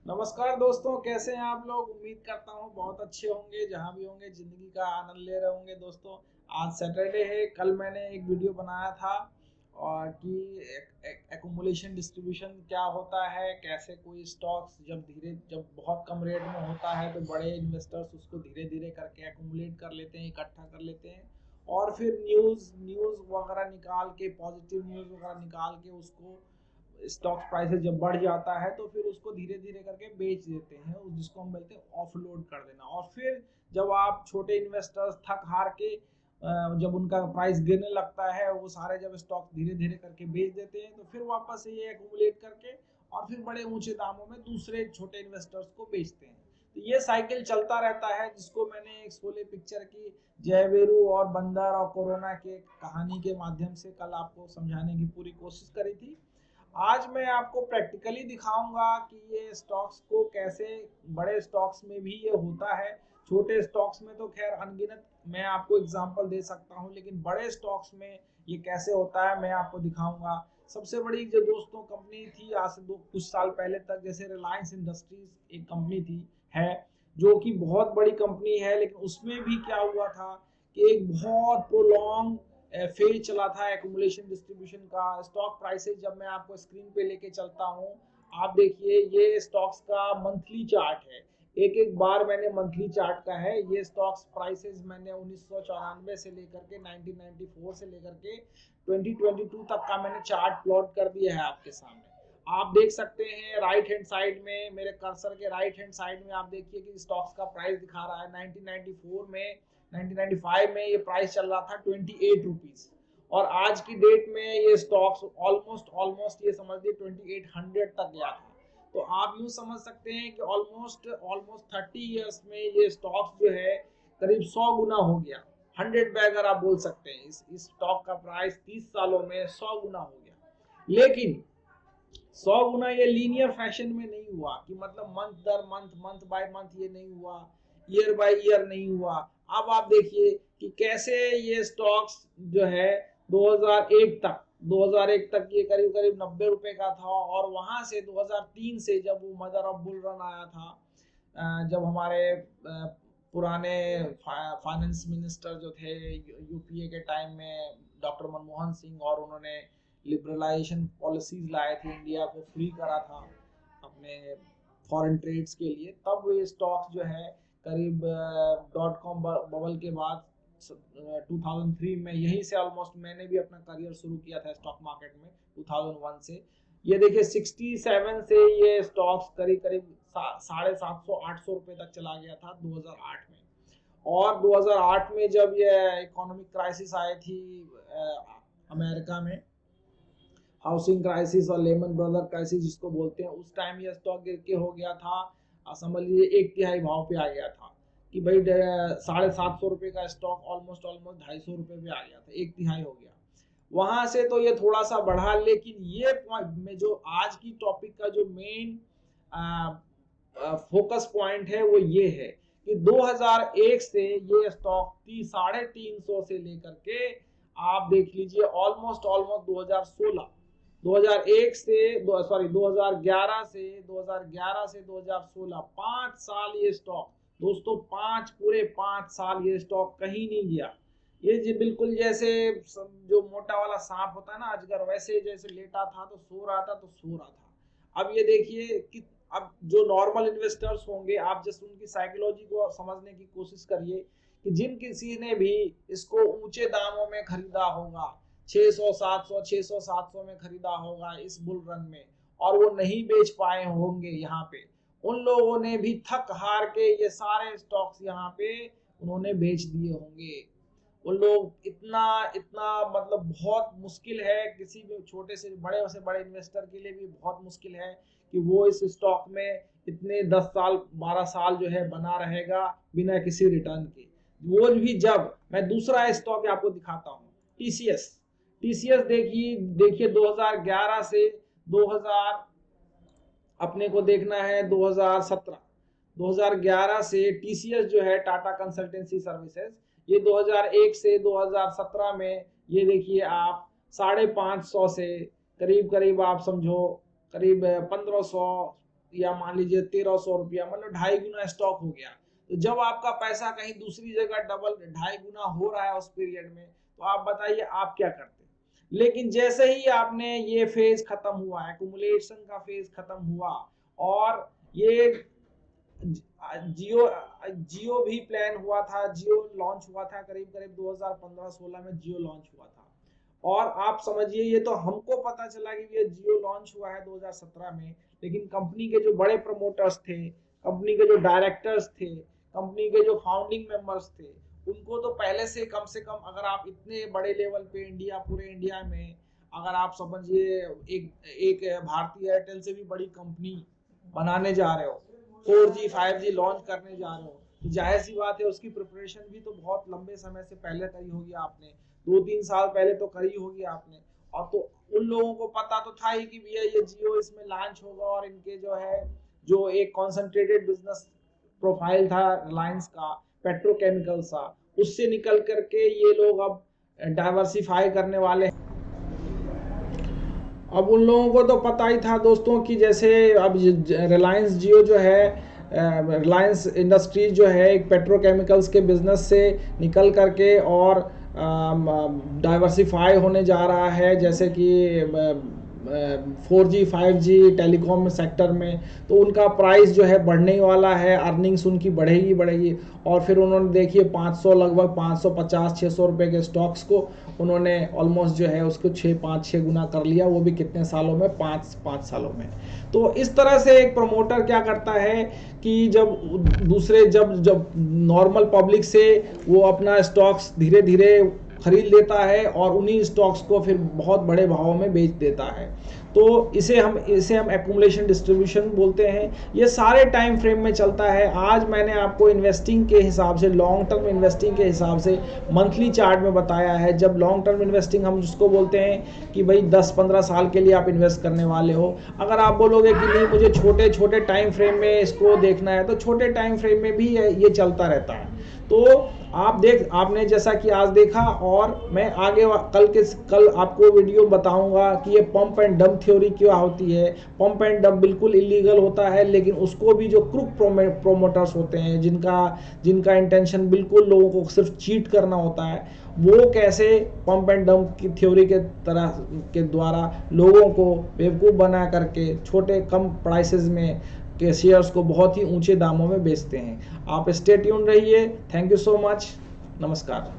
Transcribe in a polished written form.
नमस्कार दोस्तों, कैसे हैं आप लोग। उम्मीद करता हूँ बहुत अच्छे होंगे, जहाँ भी होंगे जिंदगी का आनंद ले रहे होंगे। दोस्तों, आज सैटरडे है। कल मैंने एक वीडियो बनाया था और कि एक्यूमुलेशन डिस्ट्रीब्यूशन क्या होता है, कैसे कोई स्टॉक्स जब बहुत कम रेट में होता है तो बड़े इन्वेस्टर्स उसको धीरे धीरे करके एक्यूमुलेट कर लेते हैं, इकट्ठा कर लेते हैं और फिर न्यूज़ न्यूज़ वगैरह निकाल के, पॉजिटिव न्यूज़ वगैरह निकाल के उसको स्टॉक प्राइसेस जब बढ़ जाता है तो फिर उसको धीरे धीरे करके बेच देते हैं, जिसको हम बोलते हैं ऑफलोड कर देना। और फिर जब आप छोटे इन्वेस्टर्स थक हार के जब उनका प्राइस गिरने लगता है, वो सारे जब स्टॉक धीरे धीरे करके बेच देते हैं तो फिर वापस से ये एक्यूमुलेट करके और फिर बड़े ऊंचे दामों में दूसरे छोटे इन्वेस्टर्स को बेचते हैं। तो ये साइकिल चलता रहता है, जिसको मैंने एक शोले पिक्चर की जयवीरू और बंदर और कोरोना के कहानी के माध्यम से कल आपको समझाने की पूरी कोशिश करी थी। आज मैं आपको प्रैक्टिकली दिखाऊंगा कि ये स्टॉक्स को कैसे, बड़े स्टॉक्स में भी ये होता है। छोटे स्टॉक्स में तो खैर अनगिनत मैं आपको एग्जांपल दे सकता हूं, लेकिन बड़े स्टॉक्स में ये कैसे होता है मैं आपको दिखाऊंगा। सबसे बड़ी जो दोस्तों कंपनी थी आज से कुछ साल पहले तक, जैसे रिलायंस इंडस्ट्रीज एक कंपनी थी, है, जो कि बहुत बड़ी कंपनी है, लेकिन उसमें भी क्या हुआ था कि एक बहुत प्रोलॉन्ग फेज चला था एक्यूमुलेशन डिस्ट्रीब्यूशन का। स्टॉक प्राइसेस जब मैं आपको स्क्रीन पे लेके चलता हूँ, आप देखिए ये स्टॉक्स का मंथली चार्ट है। एक एक बार मैंने मंथली चार्ट का है। ये स्टॉक्स प्राइसेस मैंने 1994 से लेकर के 1994 से लेकर के 2022 तक का मैंने चार्ट प्लॉट कर दिया है आपके सामने। आप देख सकते हैं राइट हैंड साइड में, मेरे कर्सर के राइट हैंड साइड में आप देखिए कि स्टॉक्स का प्राइस दिखा रहा है 1994 में, 1995 में ये प्राइस चल रहा था 28 रुपीज, और आज की डेट में ये स्टॉक्स ऑलमोस्ट ऑलमोस्ट ये समझ लीजिए 2800 तक गया था। तो आप यूं समझ सकते हैं कि ऑलमोस्ट ऑलमोस्ट 30 ईयर्स में ये स्टॉक्स जो है करीब 100 गुना हो गया। 100 पे अगर आप बोल सकते हैं, इस स्टॉक का प्राइस 30 सालों में 100 गुना हो गया। लेकिन 100 गुना ये लीनियर फैशन में नहीं हुआ, कि मतलब मंथ दर मंथ, मंथ बाय मंथ ये नहीं हुआ, ईयर बाय ईयर नहीं हुआ। अब आप देखिए कि कैसे ये स्टॉक्स जो है 2001 तक ये करीब करीब 90 रुपए का था, और वहां से 2003 से जब वो मदर ऑफ बुल रन आया था, जब हमारे पुराने फाइनेंस मिनिस्टर जो थे यूपीए के टाइम में, डॉक्टर मनमोहन सिंह, और उन्होंने लिबरलाइजेशन पॉलिसीज लाए थे, इंडिया को फ्री करा था अपने फॉरेन ट्रेड्स के लिए, तब ये स्टॉक्स जो है करीब डॉट कॉम बबल के बाद 2003 में, यहीं से ऑलमोस्ट मैंने भी अपना करियर शुरू किया था स्टॉक मार्केट में 2001 से। ये देखिए 67 से ये स्टॉक्स करीब करीब 750-800 रुपए तक चला गया था 2008 में। और 2008 में जब ये इकोनॉमिक क्राइसिस आई थी अमेरिका में, हाउसिंग क्राइसिस और लेमन ब्रदर क्राइसिस जिसको बोलते हैं, उस टाइम ये स्टॉक गिर के हो गया था, समझ लीजिए 1/3 भाव पे आ गया था, कि भाई 750 रुपए का स्टॉक ऑलमोस्ट ऑलमोस्ट 250 रुपए पे आ गया था, 1/3 हो गया। वहां से तो ये थोड़ा सा बढ़ा, लेकिन ये पॉइंट में जो आज की टॉपिक का जो मेन फोकस पॉइंट है वो ये है कि 2001 से ये स्टॉक 350 से लेकर के आप देख लीजिए ऑलमोस्ट ऑलमोस्ट 2011 से 2016 5 साल ये स्टॉक, दोस्तों, पूरे 5 साल ये स्टॉक कहीं नहीं गया। ये जी बिल्कुल जैसे जो मोटा वाला सांप होता है ना, अजगर, वैसे जैसे लेटा था तो सो रहा था, तो सो रहा था। अब ये देखिए कि अब जो नॉर्मल इन्वेस्टर्स होंगे, आप जस्ट उनकी साइकोलॉजी को समझने की कोशिश करिए कि जिन किसी ने भी इसको ऊंचे दामों में खरीदा होगा, 600 700 में खरीदा होगा इस बुल रन में, और वो नहीं बेच पाए होंगे यहाँ पे, उन लोगों ने भी थक हार के ये सारे स्टॉक्स यहाँ पे उन्होंने बेच दिए होंगे। वो लोग इतना इतना मतलब बहुत मुश्किल है, किसी भी छोटे से बड़े इन्वेस्टर के लिए भी बहुत मुश्किल है कि वो इस स्टॉक में इतने 10 साल 12 साल जो है बना रहेगा बिना किसी रिटर्न के। वो भी जब मैं दूसरा स्टॉक आपको दिखाता हूँ, टीसीएस। टीसीएस देखिए देखिए 2011 से 2000, अपने को देखना है 2017, 2011 से टीसीएस जो है टाटा कंसल्टेंसी सर्विसेज, ये 2001 से 2017 में ये देखिए आप 550 से करीब करीब आप समझो करीब 1500 या मान लीजिए 1300 रुपया, मतलब 2.5 गुना स्टॉक हो गया। तो जब आपका पैसा कहीं दूसरी जगह डबल 2.5 गुना हो रहा है उस पीरियड में, तो आप बताइए आप क्या करते। लेकिन जैसे ही आपने ये फेज खत्म हुआ, एक्यूमुलेशन का फेज खत्म हुआ, और ये जियो जियो भी प्लान हुआ था, जियो लॉन्च हुआ था करीब करीब 2015-16 में जियो लॉन्च हुआ था। और आप समझिए, ये तो हमको पता चला कि ये जियो लॉन्च हुआ है 2017 में, लेकिन कंपनी के जो बड़े प्रमोटर्स थे, कंपनी के जो डायरेक्टर्स थे, कंपनी के जो फाउंडिंग मेंबर्स थे, उनको तो पहले से कम अगर आप इतने बड़े लेवल पे इंडिया, पूरे इंडिया में अगर आप समझिए एक एक भारतीय एयरटेल से भी बड़ी कंपनी बनाने जा रहे हो, 4G 5G लॉन्च करने जा रहे हो, तो जाहिर सी बात है उसकी प्रिपरेशन भी तो बहुत लंबे समय से पहले करी होगी आपने, 2-3 साल पहले तो करी होगी आपने। और तो उन लोगों को पता तो था ही कि भैया ये जियो इसमें लॉन्च होगा, और इनके जो है जो एक कॉन्सेंट्रेटेड बिजनेस प्रोफाइल था रिलायंस का, पेट्रोकेमिकल सा, उससे निकल करके ये लोग अब डाइवर्सिफाई करने वाले हैं। अब उन लोगों को तो पता ही था दोस्तों कि जैसे अब रिलायंस जियो जो है, रिलायंस इंडस्ट्रीज जो है एक पेट्रोकेमिकल्स के बिजनेस से निकल करके और डाइवर्सिफाई होने जा रहा है, जैसे कि 4G 5G टेलीकॉम सेक्टर में, तो उनका प्राइस जो है बढ़ने वाला है, अर्निंग्स उनकी बढ़ेगी बढ़ेगी। और फिर उन्होंने देखिए 500 लगभग 550-600 रुपये के स्टॉक्स को उन्होंने ऑलमोस्ट जो है उसको 6-5-6 गुना कर लिया, वो भी कितने सालों में, 5 सालों में। तो इस तरह से एक प्रमोटर क्या करता है कि जब नॉर्मल पब्लिक से वो अपना स्टॉक्स धीरे धीरे खरीद लेता है और उन्हीं स्टॉक्स को फिर बहुत बड़े भावों में बेच देता है, तो इसे हम एक्यूमुलेशन डिस्ट्रीब्यूशन बोलते हैं। ये सारे टाइम फ्रेम में चलता है। आज मैंने आपको इन्वेस्टिंग के हिसाब से, लॉन्ग टर्म इन्वेस्टिंग के हिसाब से मंथली चार्ट में बताया है। जब लॉन्ग टर्म इन्वेस्टिंग हम जिसको बोलते हैं कि भाई 10-15 साल के लिए आप इन्वेस्ट करने वाले हो। अगर आप बोलोगे कि नहीं मुझे छोटे छोटे टाइम फ्रेम में इसको देखना है, तो छोटे टाइम फ्रेम में भी ये चलता रहता है। तो आपने जैसा कि आज देखा, और मैं आगे कल आपको वीडियो बताऊंगा कि ये पंप एंड डंप थ्योरी क्या होती है। पंप एंड डंप बिल्कुल इलीगल होता है, लेकिन उसको भी जो क्रूक प्रोमोटर्स होते हैं, जिनका इंटेंशन बिल्कुल लोगों को सिर्फ चीट करना होता है, वो कैसे पंप एंड डंप की थ्योरी के तरह के द्वारा लोगों को बेवकूफ़ बना करके छोटे कम प्राइसेस में के शेयर्स को बहुत ही ऊंचे दामों में बेचते हैं। आप स्टे ट्यून रहिए। Thank you so much. नमस्कार।